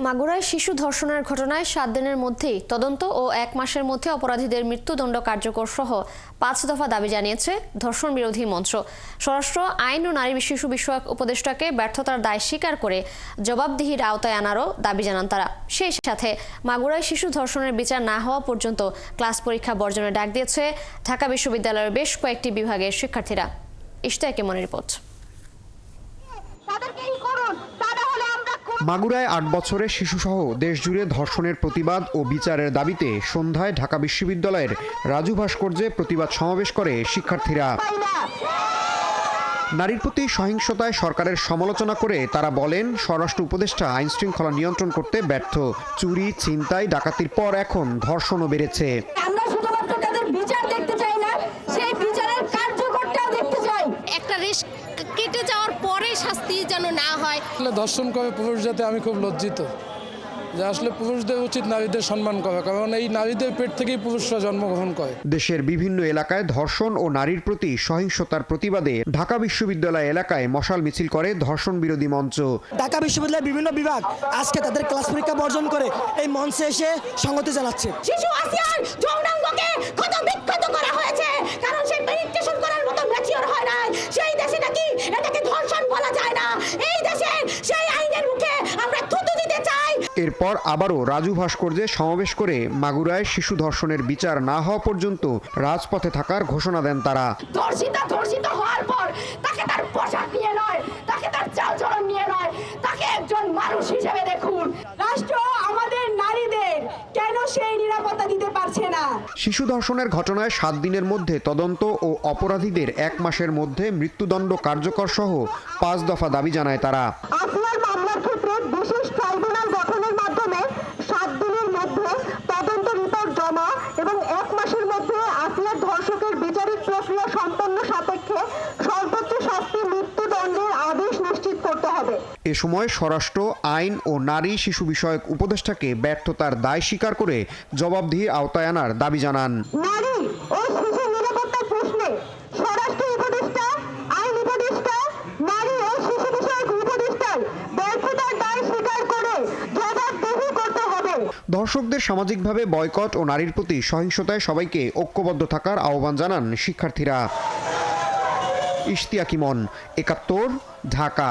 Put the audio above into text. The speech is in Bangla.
মাগুরায় শিশু ধর্ষণের ঘটনায় 7 দিনের মধ্যেই তদন্ত ও 1 মাসের মধ্যে অপরাধীদের মৃত্যুদণ্ড কার্যকর সহ 5 দফা দাবি জানিয়েছে ধর্ষণ বিরোধী মঞ্চ। স্বরাষ্ট্র আইন ও নারী শিশু বিষয়ক উপদেষ্টাকে ব্যর্থতার দায় স্বীকার করে জবাবদিহির আওতায় আনারও দাবি জানান তারা। সেই সাথে মাগুরায় শিশু ধর্ষণের বিচার না হওয়া পর্যন্ত ক্লাস পরীক্ষা বর্জনের ডাক দিয়েছে ঢাকা বিশ্ববিদ্যালয়ের বেশ কয়েকটি বিভাগের শিক্ষার্থীরা। ইশতিয়াক ইমনের রিপোর্ট। মাগুরায় 8 বছরের শিশুসহ দেশজুড়ে ধর্ষণের প্রতিবাদ ও বিচারের দাবিতে সন্ধ্যায় ঢাকা বিশ্ববিদ্যালয়ের রাজু ভাস্কর্যে প্রতিবাদ সমাবেশ করে শিক্ষার্থীরা। নারীর প্রতি সহিংসতায় সরকারের সমালোচনা করে তারা বলেন, স্বরাষ্ট্র উপদেষ্টা আইন শৃঙ্খলা নিয়ন্ত্রণ করতে ব্যর্থ। চুরি, ছিনতাই, ডাকাতির পর এখন ধর্ষণও বেড়েছে। আমরা শুধুমাত্র তাদের বিচার দেখতে চাই না, সেই বিচারের কার্যকরটাও দেখতে চাই। একটা রেশ কেটে যাওয়ার পরে শাস্তি যেন না হয়। ধর্ষণ করে পুরুষ জাতি আমি খুব লজ্জিত যে আসলে পুরুষদের উচিত নারীদের সম্মান করা, কারণ এই নারীদের পেট থেকেই পুরুষরা জন্মগ্রহণ করে। দেশের বিভিন্ন এলাকায় ধর্ষণ ও নারীর প্রতি সহিংসতার প্রতিবাদে ঢাকা বিশ্ববিদ্যালয় এলাকায় মশাল মিছিল করে ধর্ষণ বিরোধী মঞ্চ। ঢাকা বিশ্ববিদ্যালয়ের বিভিন্ন বিভাগ আজকে তাদের ক্লাস পরীক্ষা বর্জন করে এই মঞ্চে এসে সংহতি জানাচ্ছে। শিশু আসিয়ার যৌনাঙ্গকে ক্ষতবিক্ষত করা হয়েছে, কারণ সে পেনিট্রেশন করার মতো ম্যাচিওর হয় নাই। সেই দেশে নাকি এটাকে ধর্ষণ বলা যায় না। এই দেশে সেই আইনের মুখে আমরা থুতু দিতে চাই। এরপর আবারও রাজু ভাস্কর্যে সমাবেশ করে মাগুরায় শিশু ধর্ষণের বিচার না হওয়া পর্যন্ত রাজপথে থাকার ঘোষণা দেন তারা। ধর্ষিত হওয়ার পর তাকে তার পোশাক নিয়ে নয়, তাকে তার চালচলন নিয়ে নয়, তাকে একজন মানুষ হিসেবে দেখুন। রাষ্ট্র আমাদের নারীদের কেন সেই নিরাপত্তা দিতে পারছে না? শিশু ধর্ষণের ঘটনায় 7 দিনের মধ্যে তদন্ত ও অপরাধীদের 1 মাসের মধ্যে মৃত্যুদণ্ড কার্যকর সহ 5 দফা দাবি জানায় তারা। আপনার মামলার ক্ষেত্রে বিশেষ ট্রাইব্যুনাল গঠনের মাধ্যমে 7 দিনের মধ্যে তদন্ত রিপোর্ট জমা এবং 1 মাসের মধ্যে আসিয়ার ধর্ষকের বিচারিক প্রক্রিয়া সম্পন্ন সাপেক্ষে সর্বোচ্চ শাস্তি মৃত্যুদণ্ডের আদেশ নিশ্চিত করতে হবে। এ সময় স্বরাষ্ট্র আইন ও নারী শিশু বিষয়ক উপদেষ্টাকে ব্যর্থতার দায় স্বীকার করে জবাবদিহির আওতায় আনার দাবি জানান। নারী ও শিশু নিরাপত্তার প্রশ্নে স্বরাষ্ট্র উপদেষ্টা, আইন উপদেষ্টা, নারী ও শিশু বিষয়ক উপদেষ্টার ব্যর্থতার দায় স্বীকার করে জবাবদিহি করতে হবে। ধর্ষকদের সামাজিকভাবে বয়কট ও নারীর প্রতি সহিংসতায় সবাইকে ঐক্যবদ্ধ থাকার আহ্বান জানান শিক্ষার্থীরা। ইশতিয়াক ইমন, ৭১, ঢাকা।